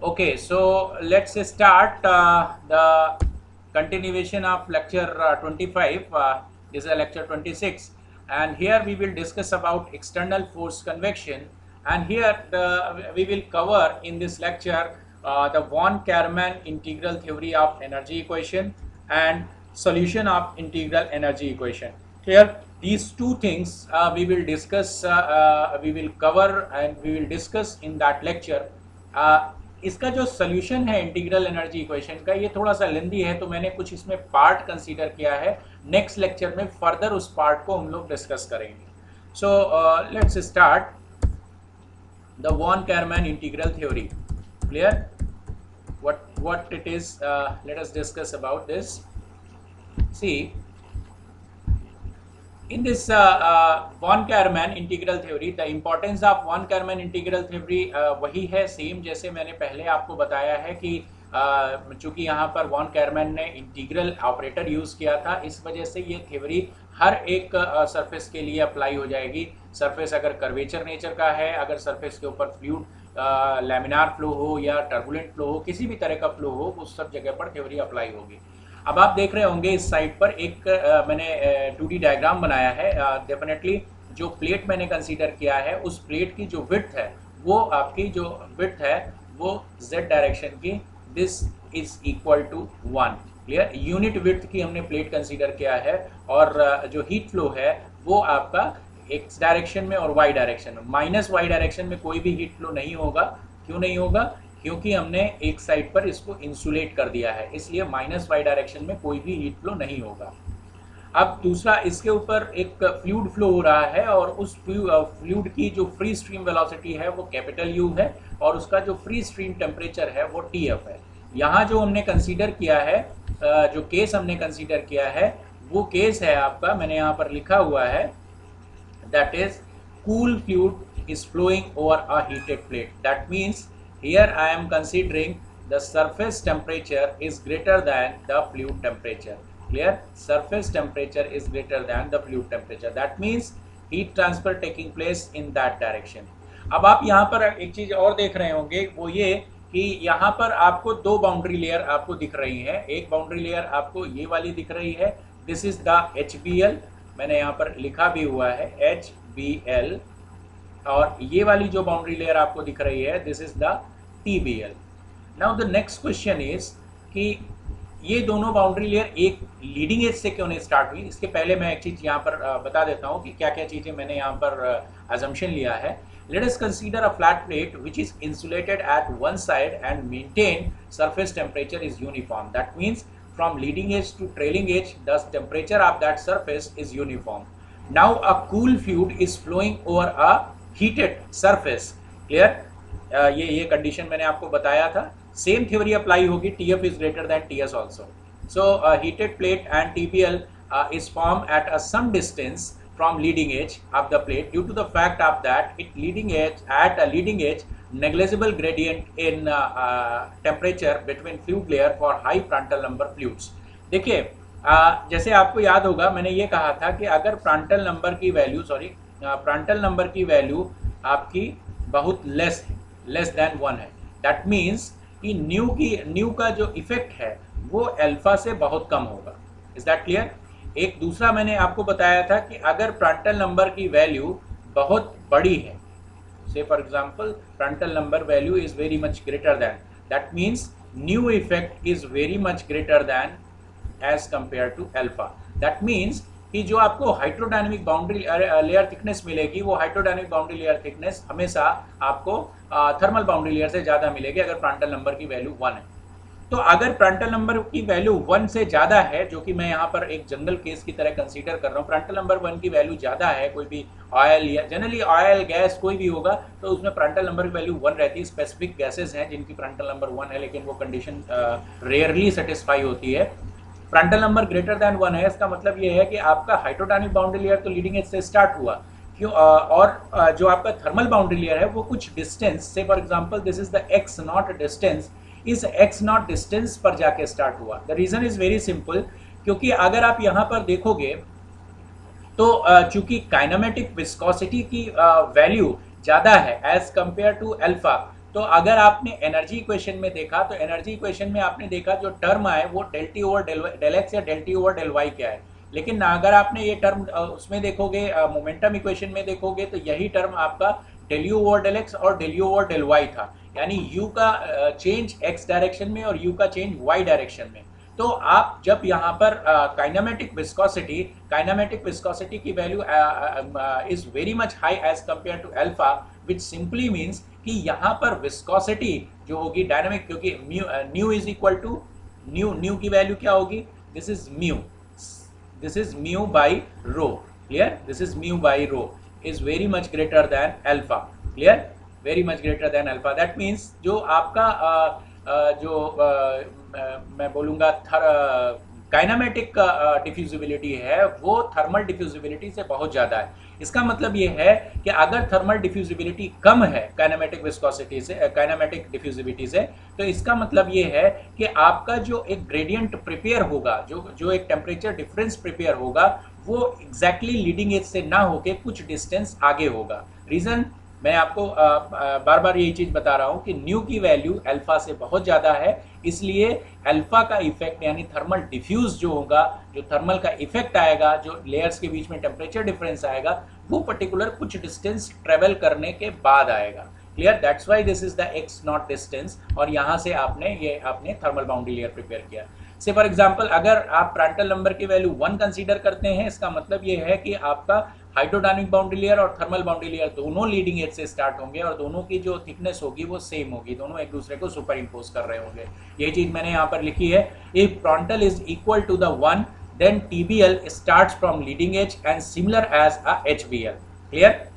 Okay, so let's start the continuation of lecture 25. This is lecture 26, and here we will discuss about external force convection. And here we will cover in this lecture the von Karman integral theory of energy equation and solution of integral energy equation. Here, these two things we will discuss, we will cover, and we will discuss in that lecture. इसका जो solution है integral energy equation का, ये थोड़ा सा लेंदी है, तो मैंने कुछ इसमें पार्ट कंसीडर किया है. नेक्स्ट लेक्चर में फर्दर उस पार्ट को हम लोग डिस्कस करेंगे. So let's start the von Karman integral theory. Clear what it is? Let us discuss about this. See, in this von Karman integral theory, the importance of von Karman integral theory वही है same जैसे मैंने पहले आपको बताया है कि चूंकि यहाँ पर वॉन कैरमैन ने इंटीग्रल ऑपरेटर यूज किया था, इस वजह से ये थ्योरी हर एक सरफेस के लिए अप्लाई हो जाएगी. सरफेस अगर कर्वेचर नेचर का है, अगर सरफेस के ऊपर फ्लूइड लैमिनार फ्लो हो या टर्बुलेंट फ्लो हो, किसी भी तरह का फ्लो हो, उस सब जगह पर थ्योरी अप्लाई होगी. अब आप देख रहे होंगे इस साइड पर एक मैंने 2D डायग्राम बनाया है. डेफिनेटली जो प्लेट मैंने कंसीडर किया है, उस प्लेट की जो विड्थ है, वो आपकी जो विड्थ है वो z डायरेक्शन की this is equal to 1. Clear, unit width की हमने प्लेट कंसीडर किया है. और जो हीट फ्लो है वो आपका x डायरेक्शन में और y डायरेक्शन में. माइनस y डायरेक्शन में कोई भी हीट फ्लो नहीं होगा. क्यों नहीं होगा? क्योंकि हमने एक साइड पर इसको इंसुलेट कर दिया है, इसलिए माइनस वाई डायरेक्शन में कोई भी हीट फ्लो नहीं होगा. अब दूसरा, इसके ऊपर एक फ्लूइड फ्लो हो रहा है और उस फ्लूइड की जो फ्री स्ट्रीम वेलोसिटी है वो कैपिटल U है और उसका जो फ्री स्ट्रीम टेम्परेचर है वो TF है. यहाँ जो हमने कंसीडर किया है, जो केस हमने कंसीडर किया है, वो केस है आपका, मैंने यहाँ पर लिखा हुआ है, that is cool fluid is flowing over a heated plate. That means here I am considering the surface temperature is greater than the fluid temperature. Clear? Surface temperature is greater than the fluid temperature. That means heat transfer taking place in that direction. अब आप यहाँ पर एक चीज और देख रहे होंगे, वो ये कि यहाँ पर आपको दो बाउंड्री लेयर आपको दिख रही है. एक बाउंड्री लेयर आपको ये वाली दिख रही है, दिस इज द HBl. मैंने यहाँ पर लिखा भी हुआ है HBl. और ये वाली जो बाउंड्री लेयर आपको दिख रही है, this is the TBl. Now the next question is कि ये दोनों बाउंड्री लेयर एक लीडिंग एज से क्यों नहीं स्टार्ट हुई. इसके पहले मैं एक चीज यहाँ पर बता देता हूँ कि क्या क्या चीजें मैंने यहाँ पर अजम्पशन लिया है. Let us consider a flat plate which is insulated at one side and maintain surface temperature is uniform. That means from leading edge to trailing edge the temperature of that surface is uniform. Now a cool fluid is flowing over a heated surface. Clear? ये condition मैंने आपको बताया था. Same theory apply होगी, TF is greater than TS also. So heated plate and TBl is formed at some distance from leading edge of the plate due to the fact of that at a leading edge negligible gradient in temperature between fluid layer for high Prandtl number fluids. देखिए, जैसे आपको याद होगा, मैंने ये कहा था कि अगर प्रांटल नंबर की वैल्यू आपकी बहुत लेस देन 1 है, दैट मीन्स कि न्यू का जो इफेक्ट है वो अल्फा से बहुत कम होगा. Is that clear? एक दूसरा मैंने आपको बताया था कि अगर प्रांटल नंबर की वैल्यू बहुत बड़ी है, say for example Prandtl number value is very much greater than, that means nu effect is very much greater than as compare to alpha. That means कि जो आपको हाइड्रोडायनेमिक बाउंड्री लेयर थिकनेस मिलेगी, वो hydrodynamic boundary layer thickness हमेशा आपको thermal boundary layer से ज़्यादा मिलेगी अगर प्रांटल नंबर की वैल्यू 1 है. तो अगर प्रांटल नंबर की वैल्यू 1 से ज़्यादा है, जो कि मैं यहाँ पर एक जनरल केस की तरह कंसीडर कर रहा हूँ, प्रांटल नंबर 1 की वैल्यू ज़्यादा है, कोई भी ऑयल या जनरली ऑयल गैस कोई भी होगा तो उसमें प्रांटल नंबर की वैल्यू 1 रहती है. स्पेसिफिक गैसेज हैं जिनकी प्रांटल नंबर 1 है, लेकिन वो कंडीशन रेयरली सेटिस्फाई होती है. प्रांटल नंबर ग्रेटर देन 1 है, इसका मतलब ये है कि आपका हाइड्रोडायनेमिक बाउंड्री लेयर तो लीडिंग एज से स्टार्ट हुआ, क्यों, और जो आपका थर्मल बाउंड्री लेयर है वो कुछ डिस्टेंस से, for example this is the x0 distance, इस x0 डिस्टेंस पर जाके स्टार्ट हुआ. The reason is very simple, क्योंकि अगर आप यहाँ पर देखोगे तो चूंकि काइनेमेटिक विस्कोसिटी की वैल्यू ज़्यादा है एज कंपेयर टू अल्फा, तो अगर आपने एनर्जी इक्वेशन में देखा तो एनर्जी इक्वेशन में आपने देखा जो टर्म आए वो del T over del X या del T over del Y क्या है, लेकिन अगर आपने ये टर्म उसमें देखोगे मोमेंटम इक्वेशन में देखोगे तो यही टर्म आपका del U over del X और del U over del Y था, यानी u का चेंज x डायरेक्शन में और u का चेंज y डायरेक्शन में। तो आप जब यहाँ पर काइनेमेटिक विस्कोसिटी की value is very much high as compare to alpha, which simply means कि यहाँ पर विस्कोसिटी जो होगी डायनामिक, क्योंकि nu is equal to nu की वैल्यू क्या होगी, this is mu by rho, clear, this is mu by rho is very much greater than alpha, clear, very much greater than alpha, that means जो आपका मैं बोलूँगा kinematic diffusibility है वो thermal diffusibility से बहुत ज़्यादा है। इसका मतलब ये है कि अगर थर्मल डिफ्यूजिबिलिटी कम है काइनेमेटिक विस्कोसिटी से, काइनेमेटिक डिफ्यूजिबिलिटी से, तो इसका मतलब ये है कि आपका जो एक ग्रेडियंट प्रिपेयर होगा, जो एक टेम्परेचर डिफरेंस प्रिपेयर होगा, वो एग्जैक्टली लीडिंग एज से ना होके कुछ डिस्टेंस आगे होगा। रीजन मैं आपको बार बार यही चीज बता रहा हूं कि न्यू की वैल्यू अल्फा से बहुत ज्यादा है, इसलिए अल्फा का इफेक्ट यानी थर्मल डिफ्यूज जो होगा, जो थर्मल का इफेक्ट आएगा, जो लेयर्स के बीच में टेम्परेचर डिफरेंस आएगा, वो पर्टिकुलर कुछ डिस्टेंस ट्रेवल करने के बाद आएगा, clear, that's why this is the x not distance, और यहाँ से आपने थर्मल बाउंड्री लेयर प्रिपेयर किया। से फॉर एग्जांपल अगर आप प्रांटल नंबर की वैल्यू 1 कंसीडर करते हैं, इसका मतलब ये है कि आपका हाइड्रोडायनामिक बाउंड्री लेयर और थर्मल बाउंड्री लेयर दोनों लीडिंग एज से स्टार्ट होंगे और दोनों की जो थिकनेस होगी वो सेम होगी, दोनों एक दूसरे को सुपर इम्पोज कर रहे होंगे। यही चीज मैंने यहाँ पर लिखी है, if Prandtl is equal to the 1 then TBL starts from leading edge and similar as a HBL, clear.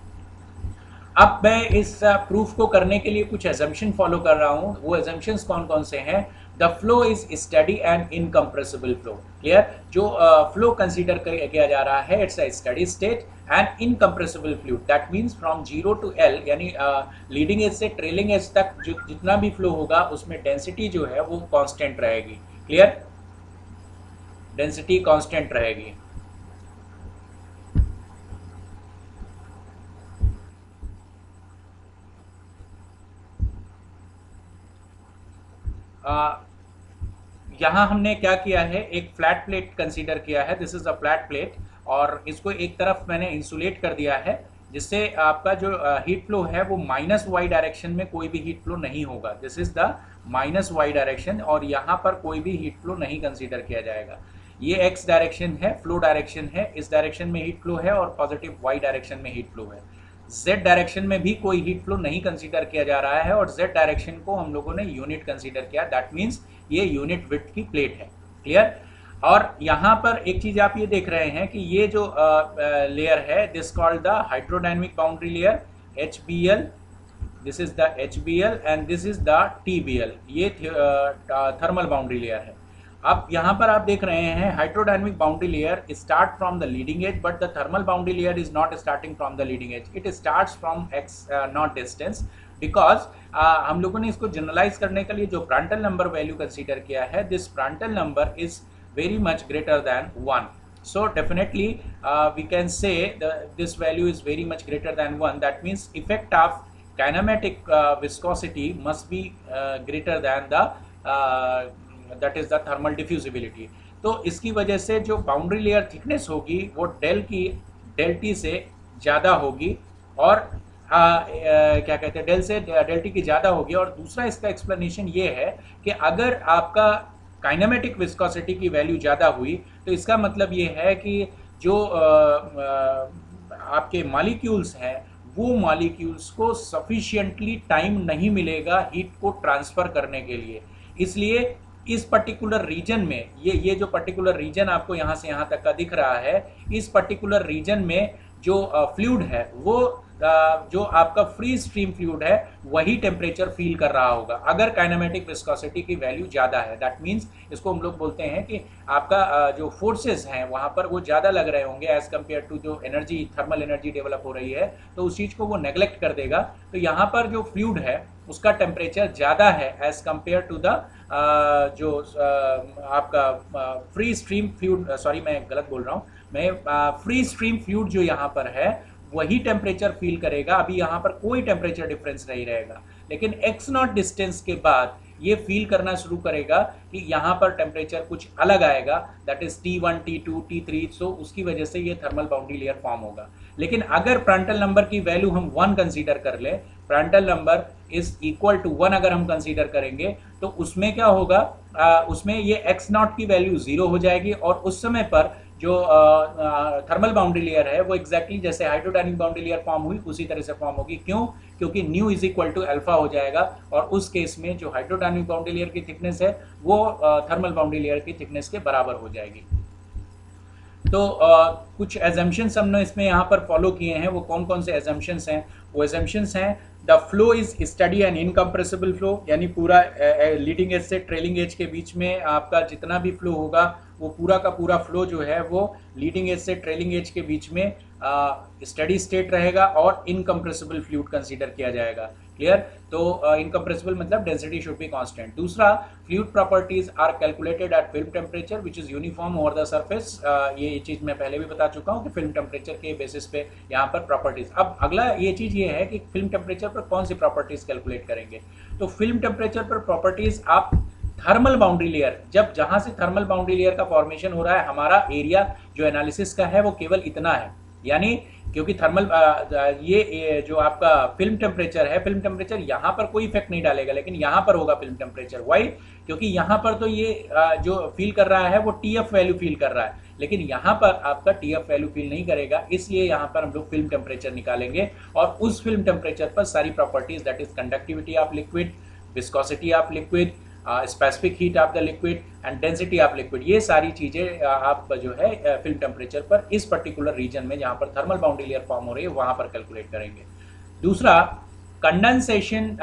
अब मैं इस प्रूफ को करने के लिए कुछ एजम्पशन फॉलो कर रहा हूँ। वो एजम्पशंस कौन कौन से हैं? The flow is study and incompressible flow, clear. जो फ्लो कंसीडर किया जा रहा है it's a steady state and incompressible fluid, that means from 0 to L, यानी लीडिंग एज से ट्रेलिंग एज तक जितना भी फ्लो होगा उसमें डेंसिटी जो है वो कांस्टेंट रहेगी, क्लियर, डेंसिटी कांस्टेंट रहेगी। यहाँ हमने क्या किया है, एक फ्लैट प्लेट कंसीडर किया है, this is a flat plate, और इसको एक तरफ मैंने इंसुलेट कर दिया है जिससे आपका जो हीट फ्लो है वो -y डायरेक्शन में कोई भी हीट फ्लो नहीं होगा, this is the -y direction, और यहाँ पर कोई भी हीट फ्लो नहीं कंसीडर किया जाएगा। ये x डायरेक्शन है, फ्लो डायरेक्शन है, इस डायरेक्शन में हीट फ्लो है और पॉजिटिव y डायरेक्शन में हीट फ्लो है। z डायरेक्शन में भी कोई हीट फ्लो नहीं कंसीडर किया जा रहा है और z डायरेक्शन को हम लोगों ने यूनिट कंसीडर किया, दैट मीन्स ये यूनिट विड्थ की प्लेट है, क्लियर। और यहाँ पर एक चीज आप ये देख रहे हैं कि ये जो लेयर है this called the hydrodynamic boundary layer HBL, this is the HBL and this is the TBL, ये थर्मल बाउंड्री लेयर है। अब यहाँ पर आप देख रहे हैं hydrodynamic boundary layer start from the leading edge, but the thermal boundary layer is not starting from the leading edge, it starts from x not distance, because हम लोगों ने इसको जनरलाइज करने के लिए जो प्रांटल नंबर वैल्यू कंसीडर किया है, this Prandtl number is very much greater than 1, so definitely we can say this value is very much greater than 1, that means effect of kinematic viscosity must be greater than the that is the thermal diffusibility। तो इसकी वजह से जो boundary layer thickness होगी वो del T से ज़्यादा होगी, और क्या कहते हैं, डेल टी की ज़्यादा होगी। और दूसरा इसका एक्सप्लेनेशन ये है कि अगर आपका काइनेमेटिक विस्कोसिटी की वैल्यू ज़्यादा हुई तो इसका मतलब ये है कि जो आपके मॉलिक्यूल्स हैं वो मॉलिक्यूल्स को सफिशिएंटली टाइम नहीं मिलेगा हीट को ट्रांसफ़र करने के लिए, इसलिए इस पर्टिकुलर रीजन में ये जो पर्टिकुलर रीजन आपको यहाँ से यहाँ तक का दिख रहा है, इस पर्टिकुलर रीजन में जो फ्लूइड है वो जो आपका फ्री स्ट्रीम फ्लूइड है वही टेम्परेचर फील कर रहा होगा अगर काइनेमेटिक विस्कोसिटी की वैल्यू ज़्यादा है, दैट मीन्स इसको हम लोग बोलते हैं कि आपका जो फोर्सेस हैं वहाँ पर वो ज़्यादा लग रहे होंगे एज कम्पेयर टू जो एनर्जी, थर्मल एनर्जी डेवलप हो रही है, तो उस चीज़ को वो नेग्लेक्ट कर देगा। तो यहाँ पर जो फ्लूइड है उसका टेम्परेचर ज़्यादा है एज कम्पेयर टू द जो आपका फ्री स्ट्रीम फ्लूइड, सॉरी मैं गलत बोल रहा हूँ, मैं फ्री स्ट्रीम फ्लूइड जो यहाँ पर है वही टेम्परेचर फील करेगा, अभी यहाँ पर कोई टेम्परेचर डिफरेंस नहीं रहेगा। लेकिन x नॉट डिस्टेंस के बाद ये फील करना शुरू करेगा कि यहाँ पर टेम्परेचर कुछ अलग आएगा, that is T1, T2, T3, सो उसकी वजह से ये थर्मल बाउंड्री लेयर फॉर्म होगा। लेकिन अगर प्रांटल नंबर की वैल्यू हम 1 कंसीडर कर ले, Prandtl number is equal to 1 अगर हम कंसीडर करेंगे, तो उसमें क्या होगा, उसमें ये x नॉट की वैल्यू 0 हो जाएगी और उस समय पर जो थर्मल बाउंड्री लेयर है वो एग्जैक्टली जैसे हाइड्रोडायनिक बाउंड्री लेयर फॉर्म हुई उसी तरह से फॉर्म होगी। क्यों? क्योंकि nu is equal to alpha हो जाएगा और उस केस में जो हाइड्रोडायनिक बाउंड्री लेयर की थिकनेस है वो थर्मल बाउंड्री लेयर की थिकनेस के बराबर हो जाएगी। तो कुछ एजम्पशंस हमने इसमें यहाँ पर फॉलो किए हैं। वो कौन कौन से एजम्पशंस हैं? वो एजम्पशंस हैं the flow is study and incompressible flow, यानी पूरा लीडिंग एज से ट्रेलिंग एज के बीच में आपका जितना भी फ्लो होगा वो पूरा का पूरा फ्लो जो है वो लीडिंग एज से ट्रेलिंग एज के बीच में स्टडी स्टेट रहेगा और इनकम्प्रेसिबल फ्लूइड कंसीडर किया जाएगा। क्लियर? तो इनकम्प्रेसिबल मतलब डेंसिटी शुड बी कांस्टेंट। दूसरा, fluid properties are calculated at film temperature which is uniform over the surface. ये चीज मैं पहले भी बता चुका हूँ कि फिल्म टेम्परेचर के बेसिस पे यहाँ पर प्रॉपर्टीज। अब अगला ये चीज ये है कि फिल्म टेम्परेचर पर कौन सी प्रॉपर्टीज कैलकुलेट करेंगे। तो फिल्म टेम्परेचर पर प्रॉपर्टीज आप थर्मल बाउंड्री लेयर, जब जहां से थर्मल बाउंड्री लेयर का फॉर्मेशन हो रहा है, हमारा एरिया जो एनालिसिस का है वो केवल इतना है, यानी क्योंकि थर्मल ये जो आपका फिल्म टेम्परेचर है, फिल्म टेम्परेचर यहाँ पर कोई इफेक्ट नहीं डालेगा, लेकिन यहाँ पर होगा फिल्म टेम्परेचर। वाई? क्योंकि यहाँ पर तो ये जो फील कर रहा है वो टीएफ वैल्यू फील कर रहा है, लेकिन यहाँ पर आपका टीएफ वैल्यू फील नहीं करेगा, इसलिए यहाँ पर हम लोग फिल्म टेम्परेचर निकालेंगे और उस फिल्म टेम्परेचर पर सारी properties that is conductivity of liquid, viscosity of liquid, specific heat of the liquid and density of liquid, ये सारी चीजें आप जो है फिल्म टेम्परेचर पर इस पर्टिकुलर रीजन में जहां पर थर्मल बाउंड्री लेयर फॉर्म हो रही है वहां पर कैलकुलेट करेंगे। दूसरा, conduction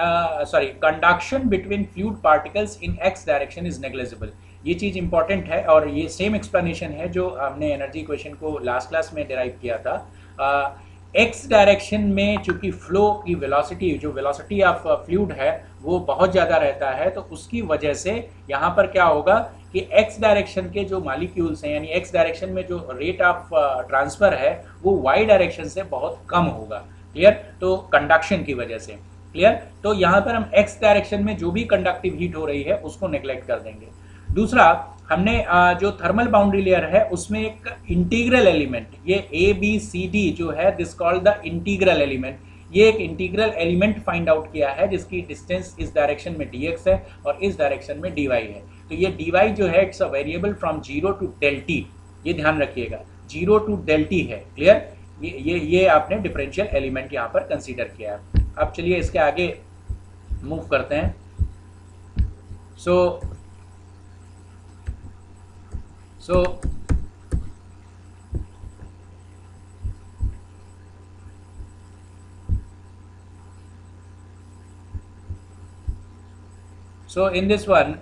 between fluid particles in x direction is negligible. ये चीज इंपॉर्टेंट है और ये सेम एक्सप्लेनेशन है जो हमने एनर्जी इक्वेशन को लास्ट क्लास में डिराइव किया था। एक्स डायरेक्शन में चूंकि फ्लो की वेलोसिटी, जो वेलोसिटी ऑफ फ्लूइड है वो बहुत ज़्यादा रहता है, तो उसकी वजह से यहाँ पर क्या होगा कि एक्स डायरेक्शन के जो मॉलिक्यूल्स हैं, यानी एक्स डायरेक्शन में जो रेट ऑफ ट्रांसफर है वो वाई डायरेक्शन से बहुत कम होगा। क्लियर? तो कंडक्शन की वजह से। क्लियर? तो यहाँ पर हम एक्स डायरेक्शन में जो भी कंडक्टिव हीट हो रही है उसको नेग्लेक्ट कर देंगे। दूसरा, हमने जो थर्मल बाउंड्री लेयर है उसमें एक इंटीग्रल एलिमेंट, ये ABCD जो है this called the integral element, ये एक इंटीग्रल एलिमेंट फाइंड आउट किया है जिसकी डिस्टेंस इस डायरेक्शन में dx है और इस डायरेक्शन में dy है। तो ये dy जो है it's a variable from 0 to del t, ये ध्यान रखिएगा 0 to del t है। क्लियर? ये आपने डिफरेंशियल एलिमेंट यहाँ पर कंसीडर किया है। अब चलिए इसके आगे मूव करते हैं। So in this one,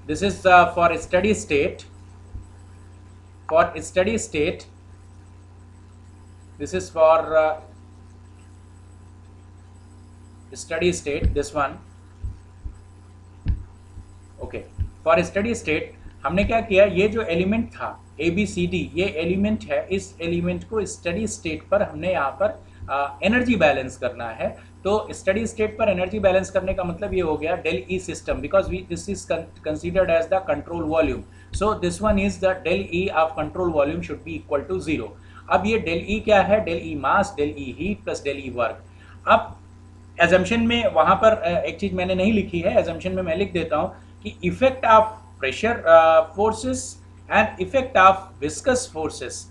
this is for steady state. For steady state, this is for steady state. This one, okay. For steady state, हमने क्या किया, ये जो एलिमेंट था ABCD, ये एलिमेंट है, इस एलिमेंट को स्टडी स्टेट पर हमने यहाँ पर एनर्जी बैलेंस करना है। तो स्टडी स्टेट पर एनर्जी बैलेंस करने का मतलब ये हो गया del E system, because this is considered as the control volume. So this one is the del E of control volume should be equal to 0। अब ये डेल ई क्या है? Del E mass, del E heat plus del E work. अब assumption में वहां पर एक चीज मैंने नहीं लिखी है, एजम्पशन में मैं लिख देता हूं कि effect of pressure forces and effect of viscous forces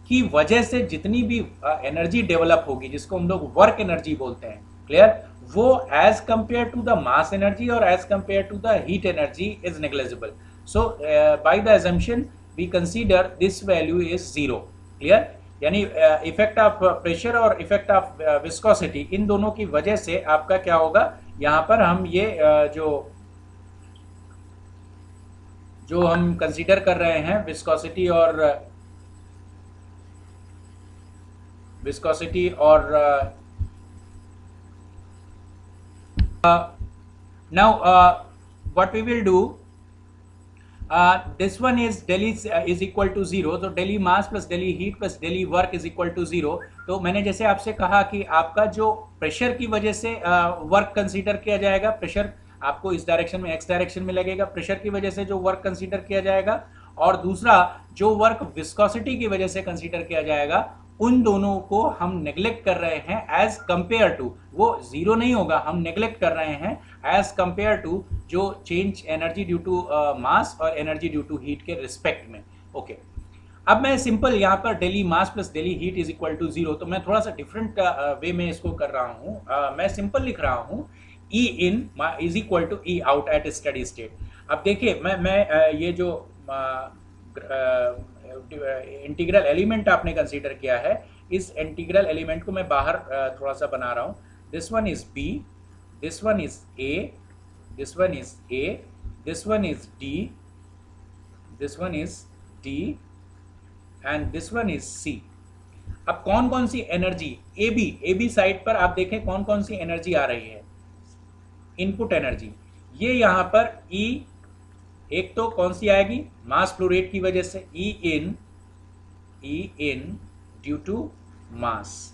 की वजह से जितनी भी एनर्जी डेवलप होगी, जिसको हम लोग वर्क एनर्जी बोलते हैं, क्लियर, वो as compare to the mass energy और as compare to the heat energy is negligible. So by the assumption we consider this value is 0। Clear? यानी इफेक्ट ऑफ प्रेशर और इफेक्ट ऑफ विस्कोसिटी, इन दोनों की वजह से आपका क्या होगा, यहाँ पर हम ये जो हम कंसीडर कर रहे हैं विस्कोसिटी और now what we will do, this one is del is equal to 0, so del E mass plus del E heat plus del E work is equal to 0। तो तो मैंने जैसे आपसे कहा कि आपका जो प्रेशर की वजह से वर्क कंसीडर किया जाएगा, प्रेशर आपको इस डायरेक्शन में, एक्स डायरेक्शन में लगेगा, प्रेशर की वजह से जो वर्क कंसीडर किया जाएगा, और दूसरा जो वर्क विस्कोसिटी की वजह से कंसीडर किया जाएगा, उन दोनों को हम नेग्लेक्ट कर रहे हैं एज कंपेयर टू, वो जीरो नहीं होगा, हम नेग्लेक्ट कर रहे हैं एज कंपेयर टू जो change energy due to mass और एनर्जी ड्यू टू हीट के रिस्पेक्ट में। ओके, अब मैं सिंपल यहाँ पर daily mass plus daily heat is equal to zero, तो मैं थोड़ा सा डिफरेंट वे में इसको कर रहा हूँ। मैं सिंपल लिख रहा हूँ E in is equal to E out at steady state. अब देखिए मैं ये जो इंटीग्रल एलिमेंट आपने कंसीडर किया है, इस इंटीग्रल एलिमेंट को मैं बाहर थोड़ा सा बना रहा हूँ। This one is B, this one is A, this one is A, this one is D, this one is D and this one is C. अब कौन कौन सी एनर्जी ए बी साइड पर आप देखें कौन कौन सी एनर्जी आ रही है, इनपुट एनर्जी। ये यहाँ पर ई, एक तो कौन सी आएगी, मास फ्लो रेट की वजह से, E in due to mass,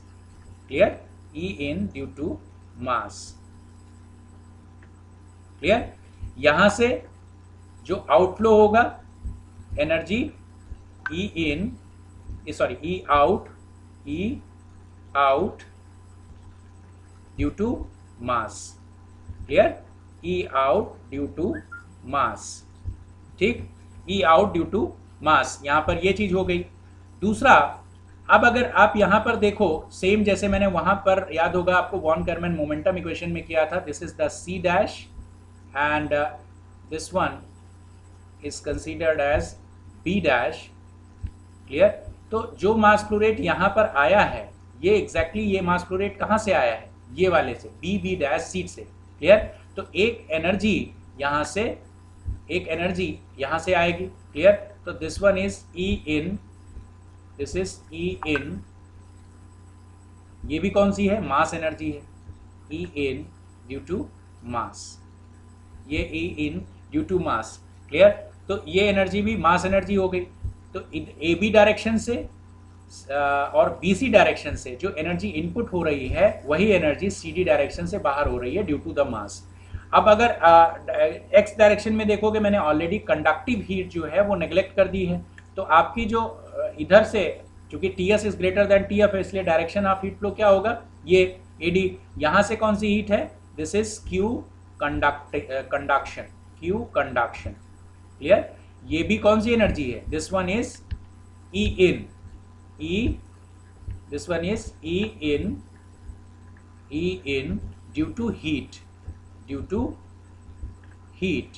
clear, E in due to mass, clear. यहां से जो आउटफ्लो होगा energy E in, sorry E out due to mass, clear, E out due to mass, ठीक, E out due to mass, यहां पर ये चीज हो गई। दूसरा, अब अगर आप यहां पर देखो सेम जैसे मैंने वहां पर, याद होगा आपको, वॉन करमैन मोमेंटम इक्वेशन में किया था, this is the C dash and this one is considered as B dash, clear. तो जो मास फ्लो रेट यहां पर आया है, ये एग्जैक्टली ये मास फ्लो रेट कहां से आया है, ये वाले से, बी डैश सीट से, क्लियर। तो एक एनर्जी यहां से, एक एनर्जी यहां से आएगी, क्लियर। तो this one is E in, this is E in, ये भी कौन सी है, मास एनर्जी है, ई इन ड्यू टू मास, ये E in due to mass, clear. तो ये एनर्जी भी मास एनर्जी हो गई। तो ए बी डायरेक्शन से और बी सी डायरेक्शन से जो एनर्जी इनपुट हो रही है, वही एनर्जी सी डी डायरेक्शन से बाहर हो रही है ड्यू टू द मास। अब अगर एक्स डायरेक्शन में देखोगे, मैंने ऑलरेडी कंडक्टिव हीट जो है वो नेग्लेक्ट कर दी है, तो आपकी जो इधर से, चूंकि T S is greater then T F है, इसलिए डायरेक्शन ऑफ हीट फ्लो क्या होगा, ये ए डी। यहां से कौन सी हीट है, this is Q conduction, Q conduction, clear. ये भी कौन सी एनर्जी है, this one is E in, this one is E in due to heat, due to heat,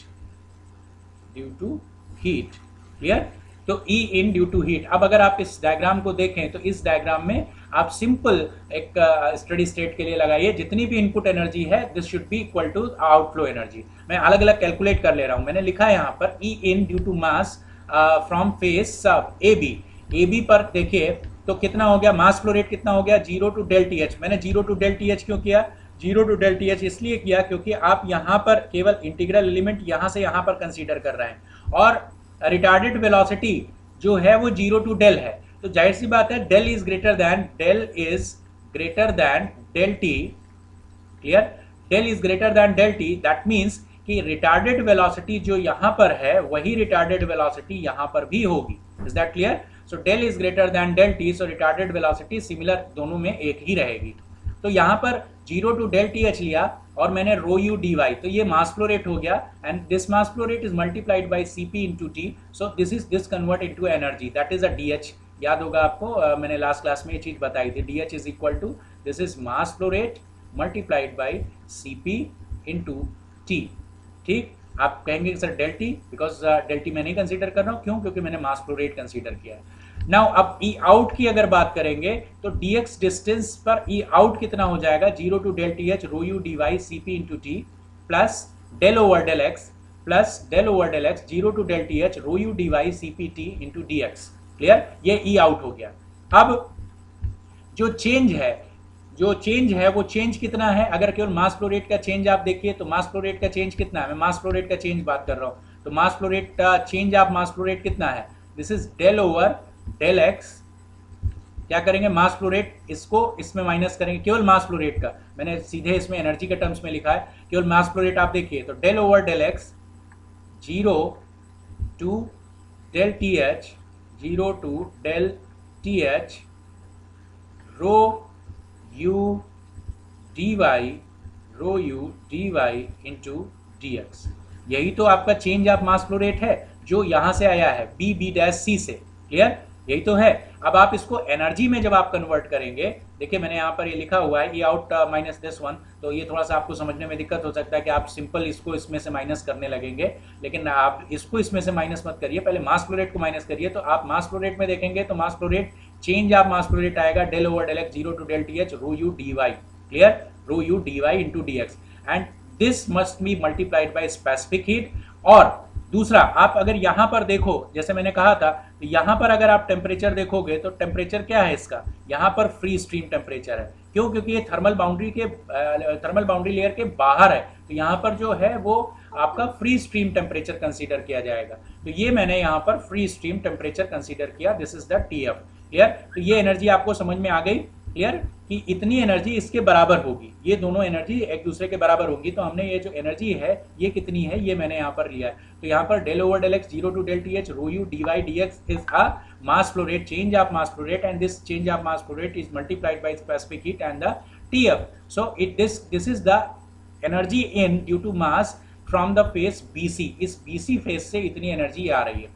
clear. तो E in due to heat. अब अगर आप इस डायग्राम को देखें तो इस डायग्राम में आप सिंपल एक स्टडी स्टेट के लिए लगाइए, जितनी भी इनपुट एनर्जी है this should be equal to outflow energy. मैं अलग अलग कैलकुलेट कर ले रहा हूं, मैंने लिखा है यहाँ पर E in due to mass from face A B पर देखिए तो कितना हो गया, मास फ्लो रेट कितना हो गया, 0 टू डेल टी एच। मैंने 0 टू डेल टी एच क्यों किया, 0 टू डेल टी एच इसलिए किया क्योंकि आप यहाँ पर केवल इंटीग्रल एलिमेंट यहाँ से यहाँ पर कंसीडर कर रहे हैं, और रिटार्डेड वेलोसिटी जो है वो 0 टू डेल है, तो जाहिर सी बात है del is greater than del T, clear. Del is greater than del T, that means कि रिटार्डेड वेलोसिटी जो यहाँ पर है वही रिटार्डेड वेलोसिटी यहाँ पर भी होगी, is that clear. So del is greater than del T, so retarded velocity similar दोनों में एक ही रहेगी। तो यहाँ पर 0 टू डेल टी एच लिया और मैंने रो यू डी वाई, तो ये मास फ्लो रेट हो गया, and this mass flow rate is multiplied by C P into T, so this convert into energy, that is a D H. याद होगा आपको, मैंने लास्ट क्लास में ये चीज बताई थी, D H is equal to this is mass flow rate multiplied by C P into T, ठीक। आप कहेंगे sir del T, because del T मैं नहीं कंसीडर कर रहा हूँ, क्यों, क्योंकि मैंने मास फ्लो रेट कंसीडर किया है। नाउ अब ई आउट की अगर बात करेंगे तो dx डिस्टेंस पर ई आउट कितना हो जाएगा, 0 to del T H rho U D Y C P into T plus del over del x, 0 to del T H rho U D Y C P T into D X, clear. ये E out हो गया। अब जो change है वो change कितना है, अगर केवल मास फ्लो रेट का चेंज आप देखिए तो मास फ्लो रेट का चेंज कितना है, मैं मास फ्लो रेट का चेंज बात कर रहा हूं, तो मास फ्लो रेट का चेंज मास फ्लो रेट कितना है, this is del over del X क्या करेंगे, मास फ्लो रेट, इसको इसमें माइनस करेंगे, केवल मास फ्लो रेट का, मैंने सीधे इसमें एनर्जी के टर्म्स में लिखा है, केवल मास फ्लो रेट आप देखिए तो del over del x 0 to del T H 0 to del T H rho U D Y rho U D Y into D X. यही तो आपका change of mass flow rate है जो यहां से आया है बी बी डैश सी से। क्लियर, यही तो है। अब आप इसको एनर्जी में जब आप कन्वर्ट करेंगे, देखिए मैंने यहाँ पर ये लिखा हुआ है ई आउट माइनस दिस वन, तो ये थोड़ा सा आपको समझने में दिक्कत हो सकता है कि आप सिंपल इसको इसमें से माइनस करने लगेंगे, लेकिन आप इसको इसमें से माइनस मत करिए, पहले मास फ्लो रेट को माइनस करिए। तो आप मास फ्लो रेट में देखेंगे तो mass flow rate, change of mass flow rate आएगा del over del x 0 to del T H rho U D Y. Clear, rho U D Y into D x, and this must be multiplied by specific heat. और दूसरा, आप अगर यहां पर देखो, जैसे मैंने कहा था, तो यहां पर अगर आप टेम्परेचर देखोगे तो टेम्परेचर क्या है इसका, यहां पर फ्री स्ट्रीम टेम्परेचर है। क्यों? क्योंकि ये थर्मल बाउंड्री लेयर के बाहर है, तो यहां पर जो है वो आपका फ्री स्ट्रीम टेम्परेचर कंसीडर किया जाएगा। तो ये मैंने यहां पर फ्री स्ट्रीम टेम्परेचर कंसीडर किया, this is the T F. Clear, तो ये एनर्जी आपको समझ में आ गई। क्लियर, कि इतनी एनर्जी इसके बराबर होगी, ये दोनों एनर्जी एक दूसरे के बराबर होगी। तो हमने ये जो एनर्जी है ये कितनी है, ये मैंने यहाँ पर लिया है। तो यहाँ पर del over del x 0 to del T H rho U D Y D X is a mass flow rate, change of mass flow rate, and this change of mass flow rate is multiplied by specific heat and the T F. So this is the energy in due to mass from the face BC। इस BC face से इतनी energy आ रही है।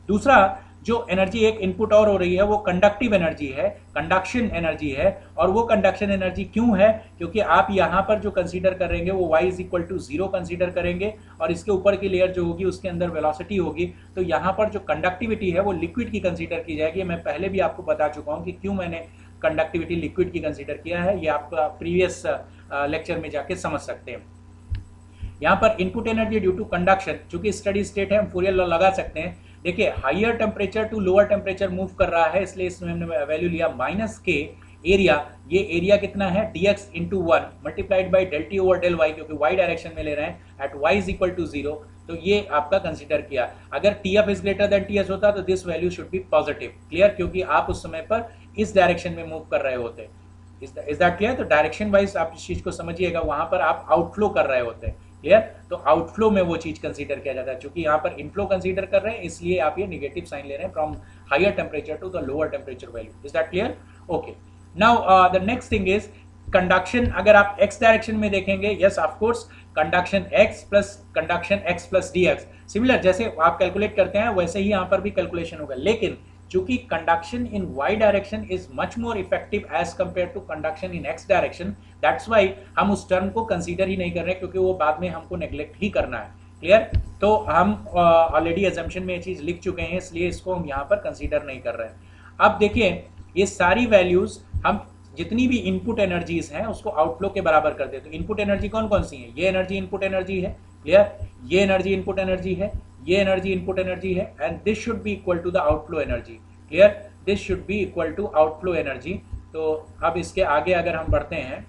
दूसरा जो energy एक input और हो रही है वो कंडक्टिव एनर्जी है, कंडक्शन एनर्जी है। और वो कंडक्शन एनर्जी क्यों है? क्योंकि आप यहां पर जो कंसीडर करेंगे वो y is equal to 0 consider करेंगे, और इसके ऊपर की लेयर जो होगी उसके अंदर वेलोसिटी होगी। तो यहां पर जो कंडक्टिविटी है वो लिक्विड की कंसीडर की जाएगी। मैं पहले भी आपको बता चुका हूं कि क्यों मैंने कंडक्टिविटी लिक्विड की कंसीडर किया है, ये आप प्रीवियस लेक्चर में जाके समझ सकते हैं। यहाँ पर input energy due to conduction, चूंकि स्टडी स्टेट है हम फूरियर लॉ लगा सकते हैं। देखिए higher temperature to lower temperature move कर रहा है, इसलिए इसमें हमने वैल्यू लिया माइनस के एरिया। ये एरिया कितना है, dx into 1 multiplied by del T over del Y, क्योंकि y डायरेक्शन में ले रहे हैं at y is equal to 0। तो ये आपका कंसीडर किया। अगर TF is greater than TS होता तो this value should be positive. Clear, क्योंकि आप उस समय पर इस डायरेक्शन में मूव कर रहे होते। Is that clear? तो डायरेक्शन वाइज आप इस चीज को समझिएगा, वहां पर आप आउटफ्लो कर रहे होते हैं। क्लियर, तो आउटफ्लो में वो चीज कंसीडर किया जाता है। चूंकि यहाँ पर इनफ्लो कंसीडर कर रहे हैं इसलिए आप ये नेगेटिव साइन ले रहे हैं from higher temperature to the lower temperature value. Is that clear? Okay, now the next thing is conduction. अगर आप x डायरेक्शन में देखेंगे, yes of course conduction x plus dx, similar जैसे आप कैलकुलेट करते हैं वैसे ही यहाँ पर भी कैलकुलेशन होगा। लेकिन चूंकि conduction in y direction is much more effective as compare to conduction in x direction, that's why हम उस टर्म को कंसीडर ही नहीं कर रहे, क्योंकि वो बाद में हमको नेग्लेक्ट ही करना है। क्लियर, तो हम ऑलरेडी अजम्पशन में ये चीज लिख चुके हैं, इसलिए इसको हम यहाँ पर कंसीडर नहीं कर रहे हैं। अब देखिए ये सारी वैल्यूज हम जितनी भी इनपुट एनर्जीज हैं उसको आउटफ्लो के बराबर कर देते। तो इनपुट एनर्जी कौन कौन सी है, ये एनर्जी इनपुट एनर्जी है। क्लियर, ये एनर्जी इनपुट एनर्जी है, ये एनर्जी इनपुट एनर्जी है, and this should be equal to the outflow energy. Clear, this should be equal to outflow energy. तो अब इसके आगे अगर हम बढ़ते हैं,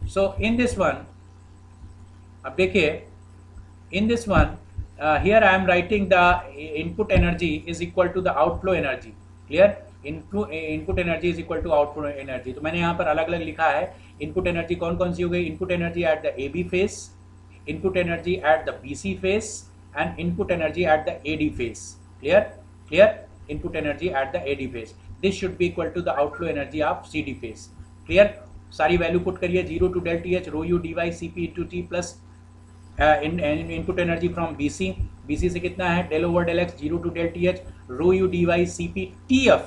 सो इन दिस वन, अब देखिए in this one here I am writing the input energy is equal to the outflow energy. Clear, input energy is equal to output energy. तो मैंने यहाँ पर अलग अलग लिखा है इनपुट एनर्जी कौन कौन सी हो गई, input energy at the AB face, input energy at the BC face, and input energy at the AD face. Clear, input energy at the AD face, this should be equal to the outflow energy of CD face. Clear, सारी value put करिए, 0 to del TH rho U D y CP into T plus input energy from BC से कितना है, del over del x 0 to del TH rho U D y CP TF।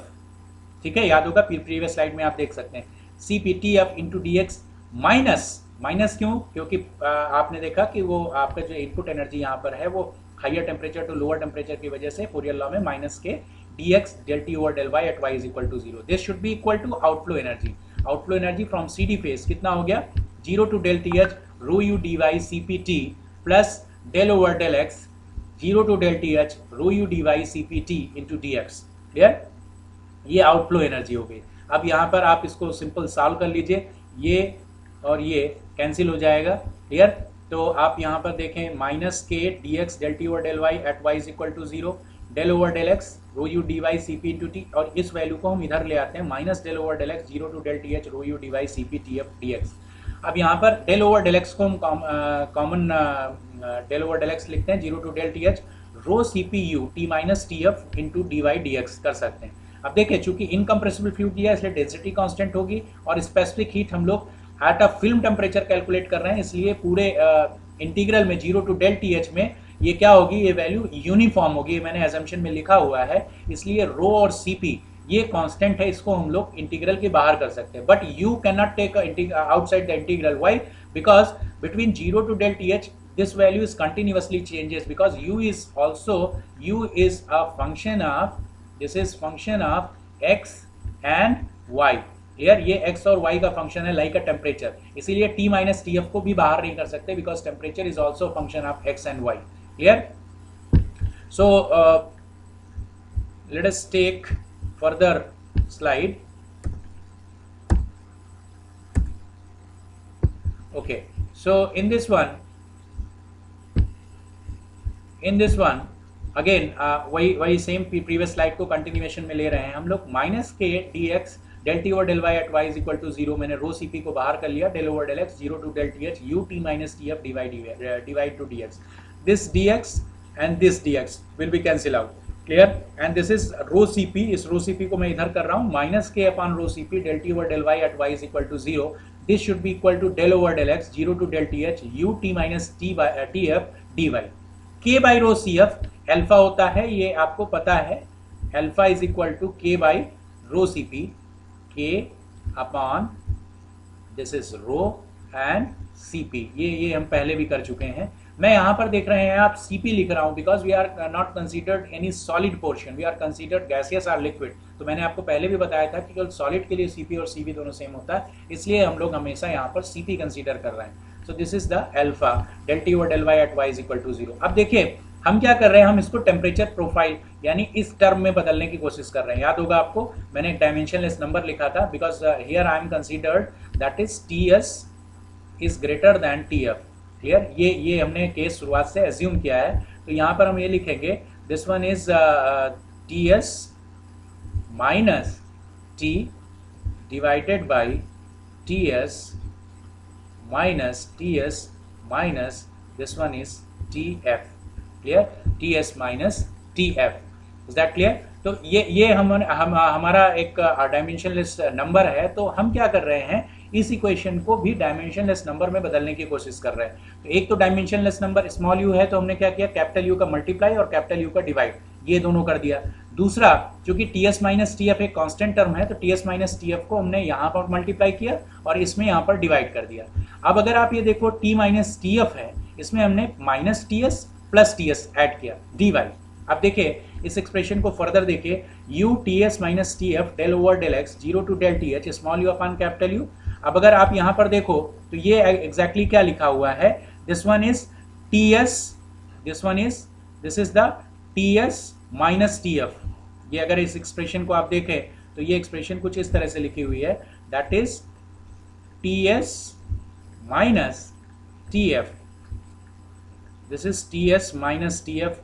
ठीक है, याद होगा previous slide में आप देख सकते हैं CP TF into DX minus क्यों, क्योंकि आपने देखा कि वो आपका जो इनपुट एनर्जी यहाँ पर है वो higher temperature to lower temperature की वजह से फूरियर लॉ में minus k dx del T over del Y at y is equal to 0। This should be equal to outflow energy. Outflow energy from CD face कितना हो गया, 0 to del TH rho U D y CP T plus del over del x 0 to del TH rho U D y CP T into DX। Clear, ये outflow energy हो गई। अब यहाँ पर आप इसको सिंपल सॉल्व कर लीजिए, ये और ये कैंसिल हो जाएगा। क्लियर, तो आप यहाँ पर देखें minus k dx del T over del Y at y is equal to 0, del over del x rho U D Y C P into T, और इस वैल्यू को हम इधर ले आते हैं minus del over del x 0 to del T H rho U D Y C P T F d x. अब यहाँ पर डेल ओवर डेल एक्स को हम common del over del x लिखते हैं 0 to del T H rho C p u T minus T F into d Y D x कर सकते हैं। अब देखिए चूंकि इनकम्प्रेसिबल फ्लूइड दिया है इसलिए डेंसिटी कांस्टेंट होगी, और स्पेसिफिक हीट हम लोग at a film temperature calculate कर रहे हैं, इसलिए पूरे इंटीग्रल में 0 टू डेल टी एच में ये क्या होगी, ये वैल्यू यूनिफॉर्म होगी। ये मैंने एजम्पशन में लिखा हुआ है, इसलिए रो और सी पी ये कांस्टेंट है, इसको हम लोग इंटीग्रल के बाहर कर सकते हैं। But you can not take outside the integral, why? Because between 0 to del T H this value is continuously changes because u is a function of, this is function of x and y। Clear? ये x और y का function है like a temperature, इसीलिए t minus T F को भी बाहर नहीं कर सकते because temperature is also function of x and y। Clear? So let us take further slide. Okay, so in this one again वही सेम प्रीवियस स्लाइड को continuation में ले रहे हैं हम लोग। Minus k d x del T over del Y at Y is equal to 0, मैंने rho सी p को बाहर कर लिया, del over del x 0 to del T H you T minus T F divide to d x, this d x and this d x will be cancel out. Clear? And this is rho C p, इस rho सी p को मैं इधर कर रहा हूँ minus K upon rho C P del T over del Y at Y is equal to 0, this should be equal to del over del x 0 to del T H you T minus T F D Y. K by rho C F alpha होता है, ये आपको पता है, alpha is equal to K by rho C P, K upon this is rho and C P, ये हम पहले भी कर चुके हैं। मैं यहाँ पर देख रहे हैं आप सी पी लिख रहा हूँ because we are not considered any solid portion, we are considered gaseous और लिक्विड। तो मैंने आपको पहले भी बताया था कि केवल सॉलिड के लिए सी पी और सी पी दोनों सेम होता है, इसलिए हम लोग हमेशा यहाँ पर सी पी कंसिडर कर रहे हैं। So this is the alpha del t over del y at y is equal to 0। अब देखिए हम क्या कर रहे हैं, हम इसको टेम्परेचर प्रोफाइल यानी इस टर्म में बदलने की कोशिश कर रहे हैं। याद होगा आपको मैंने एक डायमेंशनलेस नंबर लिखा था because here I M considered that is T S is greater than T F. Clear? ये हमने केस शुरुआत से एज्यूम किया है, तो यहाँ पर हम ये लिखेंगे this one is T S minus T divided by T S minus ts minus this one is tf। clear? ts minus tf, is that clear? तो ये हमारा एक डायमेंशनलेस नंबर है, तो हम क्या कर रहे हैं, इस इक्वेशन को भी डायमेंशनलेस नंबर में बदलने की कोशिश कर रहे हैं। तो एक तो डायमेंशनलेस नंबर स्मॉल यू है, तो हमने क्या किया, कैपिटल यू का मल्टीप्लाई और कैपिटल यू का डिवाइड, ये दोनों कर दिया। दूसरा, चूंकि T S minus T F एक कांस्टेंट टर्म है, तो T S minus T F को हमने यहाँ पर मल्टीप्लाई किया और इसमें यहाँ पर डिवाइड कर दिया। अब अगर आप ये देखो टी माइनस टी एफ है, इसमें हमने minus T S plus T S add किया डी वाई। अब देखिए इस एक्सप्रेशन को फर्दर देखिए, u T S minus T F del over del x 0 to del T H small u upon capital u. अब अगर आप यहाँ पर देखो तो ये एग्जैक्टली क्या लिखा हुआ है, this one is T S, this is the T S minus T F. ये अगर इस एक्सप्रेशन को आप देखें तो ये एक्सप्रेशन कुछ इस तरह से लिखी हुई है, that is T S minus T F, this is T S minus T F,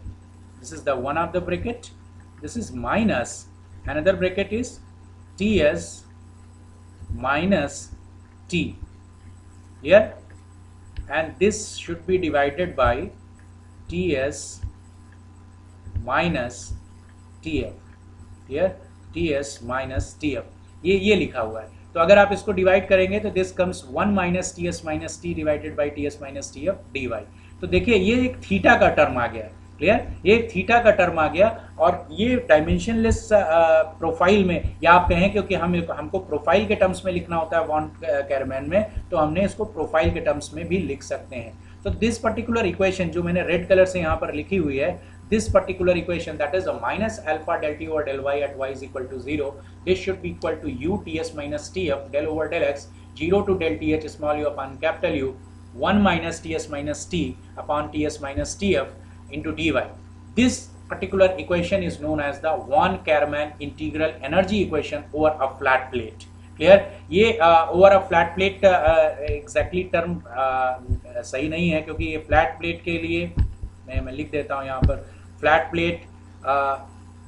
this is the one of the bracket, this is minus another bracket is ts minus t here, and this should be divided by ts minus tf here, ts minus tf ये लिखा हुआ है। तो अगर आप इसको divide करेंगे तो this comes 1 minus T S minus T divided by T S minus T F D y. तो देखिए ये एक थीटा का टर्म आ गया है। क्लियर? ये थीटा का टर्म आ गया, और ये डायमेंशनलेस प्रोफाइल में, या आप कहें क्योंकि हमको प्रोफाइल के टर्म्स में लिखना होता है वॉन कैरमैन में, तो हमने इसको प्रोफाइल के टर्म्स में भी लिख सकते हैं। तो दिस पर्टिकुलर इक्वेशन जो मैंने रेड कलर से यहाँ पर लिखी हुई है, this particular equation that is minus alpha del T over del Y at Y is equal to 0, this should be equal to u T S minus T F del over del x 0 to del T H small u upon capital u 1 minus T S minus T upon T S minus T F into dy। This particular equation is known as the von Karman integral energy equation over a flat plate। Clear? ये over a flat plate exactly term सही नहीं है, क्योंकि ये flat plate के लिए मैं लिख देता हूँ यहाँ पर, flat plate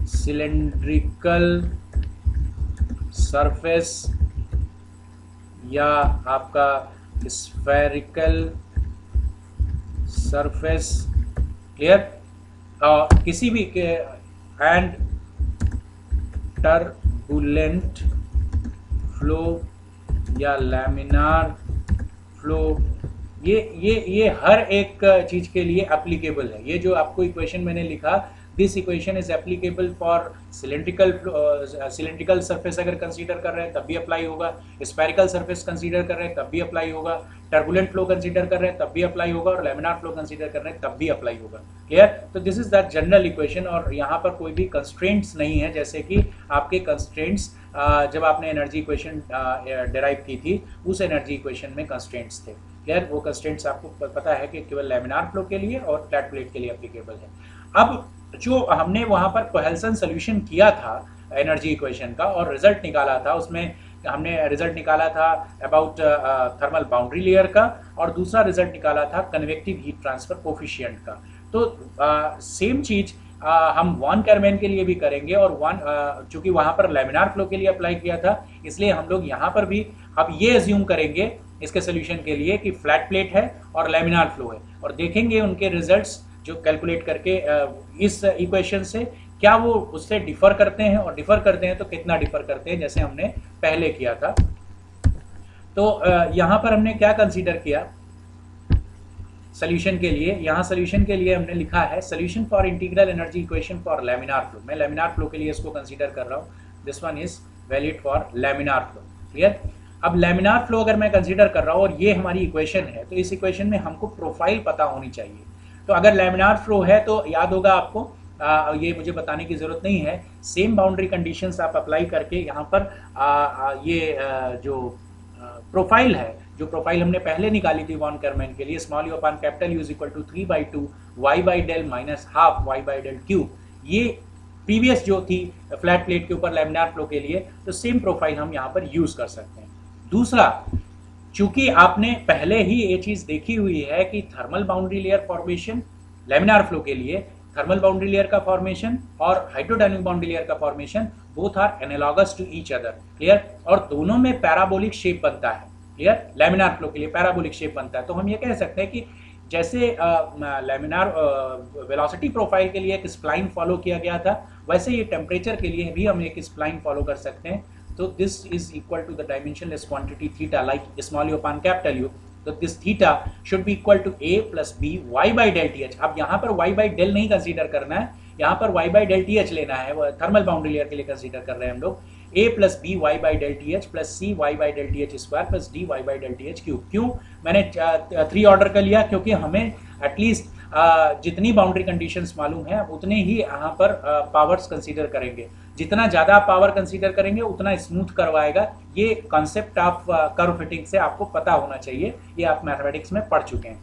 सिलेंड्रिकल सरफेस या आपका स्फेरिकल सरफेस, क्लियर, किसी भी एंड टर्बुलेंट फ्लो या लैमिनार फ्लो, ये हर एक चीज के लिए एप्लीकेबल है। ये जो आपको इक्वेशन मैंने लिखा, this equation is applicable for cylindrical surface अगर कंसीडर कर रहे हैं तब भी अप्लाई होगा, स्फेरिकल सरफेस कंसीडर कर रहे हैं तब भी अप्लाई होगा, टर्बुलेंट फ्लो कंसीडर कर रहे हैं तब भी अप्लाई होगा, और लैमिनार फ्लो कंसीडर कर रहे हैं तब भी अप्लाई होगा। क्लियर? तो this is the general equation, और यहाँ पर कोई भी कंस्ट्रेंट्स नहीं है, जैसे कि आपके कंस्ट्रेंट्स जब आपने एनर्जी इक्वेशन डिराइव की थी उस एनर्जी इक्वेशन में कंस्ट्रेंट्स थे। क्लियर? वो कंस्ट्रेंट्स आपको पता है कि केवल लैमिनार फ्लो के लिए और फ्लैट प्लेट के लिए एप्लीकेबल है। अब जो हमने वहां पर कोहेल्सन सोल्यूशन किया था एनर्जी इक्वेशन का और रिजल्ट निकाला था, उसमें हमने रिजल्ट निकाला था अबाउट थर्मल बाउंड्री लेयर का, और दूसरा रिजल्ट निकाला था कन्वेक्टिव हीट ट्रांसफर कोफिशिएंट का। तो सेम चीज हम वॉन कैरमैन के लिए भी करेंगे, और चूंकि वहां पर लैमिनार फ्लो के लिए अप्लाई किया था, इसलिए हम लोग यहाँ पर भी अब ये एज्यूम करेंगे इसके सोल्यूशन के लिए कि फ्लैट प्लेट है और लैमिनार फ्लो है, और देखेंगे उनके रिजल्ट्स जो कैलकुलेट करके इस इक्वेशन से क्या वो उससे डिफर करते हैं, और डिफर करते हैं तो कितना डिफर करते हैं, जैसे हमने पहले किया था। तो यहाँ पर हमने क्या कंसीडर किया सोल्यूशन के लिए, यहाँ सोल्यूशन के लिए हमने लिखा है solution for integral energy equation for laminar flow. मैं लैमिनार फ्लो के लिए इसको कंसीडर कर रहा हूँ, this one is valid for laminar flow. Clear? अब लैमिनार फ्लो अगर मैं कंसीडर कर रहा हूँ और ये हमारी इक्वेशन है, तो इस इक्वेशन में हमको प्रोफाइल पता होनी चाहिए। तो अगर लैमिनार फ्लो है तो याद होगा आपको, ये मुझे बताने की जरूरत नहीं है, सेम बाउंड्री कंडीशंस आप अप्लाई करके यहाँ पर जो प्रोफाइल है, जो प्रोफाइल हमने पहले निकाली थी वॉन कैरमैन के लिए, small u upon capital u is equal to 3/2 y by del minus half y by del cube, ये प्रीवियस जो थी फ्लैट प्लेट के ऊपर लैमिनार फ्लो के लिए, तो सेम प्रोफाइल हम यहाँ पर यूज कर सकते हैं। दूसरा, चूंकि आपने पहले ही ये चीज देखी हुई है कि thermal boundary layer formation laminar flow के लिए, थर्मल बाउंड्री लेयर का फॉर्मेशन और हाइड्रोडायनामिक बाउंड्री लेयर का formation both are analogous to each other. Clear? और दोनों में पैराबोलिक शेप बनता है। क्लियर? लैमिनार फ्लो के लिए पैराबोलिक शेप बनता है। तो हम ये कह सकते हैं कि जैसे लैमिनार वेलोसिटी प्रोफाइल के लिए एक स्प्लाइन फॉलो किया गया था, वैसे ये टेम्परेचर के लिए भी हम एक स्प्लाइन फॉलो कर सकते हैं। So this is equal to the dimensionless quantity theta, like small u upon capital U. So this theta should be equal to a plus b y by del th. अब यहाँ पर y by del नहीं consider करना है, यहाँ पर y by del th लेना है, वो थर्मल बाउंड्री लेयर के लिए कंसीडर कर रहे हैं हम लोग। a plus b y by del th plus c y by del th square plus d y by del th cube. क्यों मैंने 3 ऑर्डर कर लिया? क्योंकि हमें एटलीस्ट जितनी बाउंड्री कंडीशंस मालूम है उतने ही यहाँ पर पावर्स कंसीडर करेंगे। जितना ज़्यादा पावर कंसीडर करेंगे उतना स्मूथ करवाएगा। ये कॉन्सेप्ट ऑफ कर्व फिटिंग से आपको पता होना चाहिए, ये आप मैथमेटिक्स में पढ़ चुके हैं।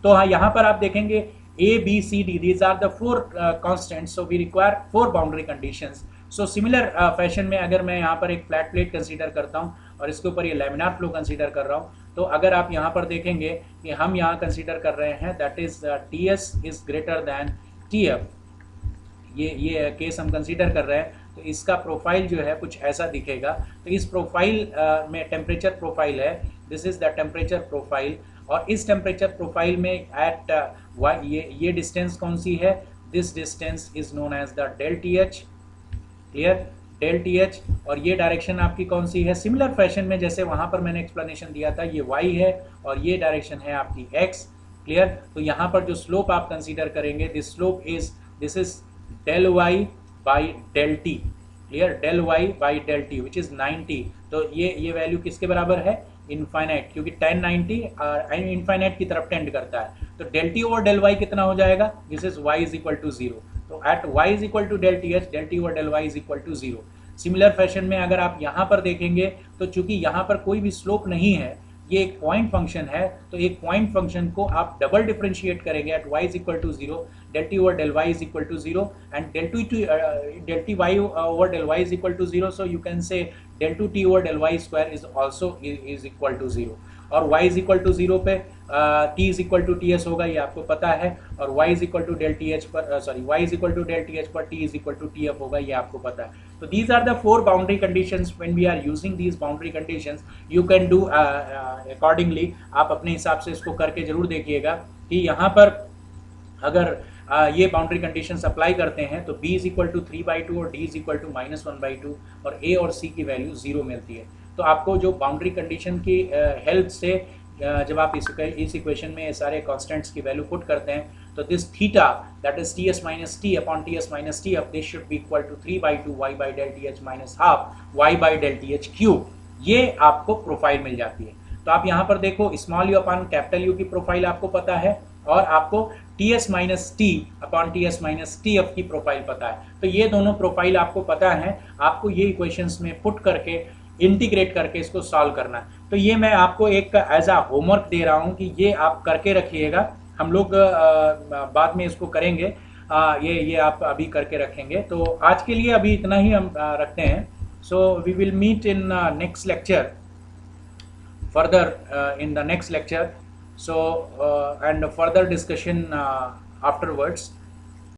तो हाँ, यहाँ पर आप देखेंगे A, B, C, D, these are the 4 constants, so we require 4 boundary conditions. So similar fashion में अगर मैं यहाँ पर एक फ्लैट प्लेट कंसीडर करता हूँ और इसके ऊपर ये लैमिनार फ्लो कंसीडर कर रहा हूँ, तो अगर आप यहाँ पर देखेंगे कि हम यहाँ कंसीडर कर रहे हैं that is TS is greater than TF, ये केस हम कंसीडर कर रहे हैं, तो इसका प्रोफाइल जो है कुछ ऐसा दिखेगा। तो इस प्रोफाइल में टेम्परेचर प्रोफाइल है, this is the temperature profile, और इस टेम्परेचर प्रोफाइल में एट ये डिस्टेंस कौन सी है? This distance is known as the del TH। Clear? Del TH। और ये डायरेक्शन आपकी कौन सी है? सिमिलर फैशन में जैसे वहां पर मैंने एक्सप्लेनेशन दिया था, ये Y है और ये डायरेक्शन है आपकी X। क्लियर? तो यहाँ पर जो स्लोप आप कंसीडर करेंगे, this is del Y by del T। Clear? Del Y by del T which is 90। तो ये वैल्यू किसके बराबर है? इनफाइनाइट, क्योंकि tan 90 इनफाइनाइट की तरफ टेंड करता है। तो del T over del Y कितना हो जाएगा? This is Y is equal to 0। तो at y is equal to del TH, del T over del Y is equal to 0। Similar fashion में अगर आप यहाँ पर देखेंगे तो चूंकि यहाँ पर कोई भी स्लोप नहीं है, ये एक पॉइंट फंक्शन है, तो एक पॉइंट फंक्शन को आप डबल डिफरेंशिएट करेंगे at y is equal to 0, del t over del y is equal to 0, and del t y over del y is equal to 0, so you can say del 2 t over del y square is also is equal to 0. और y is equal to 0 पे t is equal to ts होगा, ये आपको पता है, और y is equal to del th पर y is equal to del th पर t is equal to tf होगा, ये आपको पता है. तो these are the 4 boundary conditions. When we are using these boundary conditions, you can do accordingly. आप अपने हिसाब से इसको करके जरूर देखिएगा कि यहाँ पर अगर ये बाउंड्री कंडीशंस अप्लाई करते हैं तो b इज इक्वल टू 3/2 और d इज इक्वल टू -1/2 और a और c की वैल्यू 0 मिलती है. तो आपको जो बाउंड्री कंडीशन की हेल्प से जब आप इस इक्वेशन में सारे कॉन्स्टेंट्स की वैल्यू पुट करते हैं तो this theta that is ts minus T upon ts minus T of this should be equal to 3/2 y by del th minus half y by del th cube. ये आपको profile मिल जाती है. तो आप यहाँ पर देखो small u upon capital you की प्रोफाइल आपको पता है और आपको ts minus T upon ts minus T F की प्रोफाइल पता है. तो ये दोनों प्रोफाइल आपको पता है, आपको ये इक्वेशंस में पुट करके इंटीग्रेट करके इसको सॉल्व करना है. तो ये मैं आपको एक एज अ होमवर्क दे रहा हूँ कि ये आप करके रखिएगा. हम लोग बाद में इसको करेंगे, ये आप अभी करके रखेंगे. तो आज के लिए अभी इतना ही हम रखते हैं. So we will meet in next lecture further in the next lecture. So and further discussion afterwards.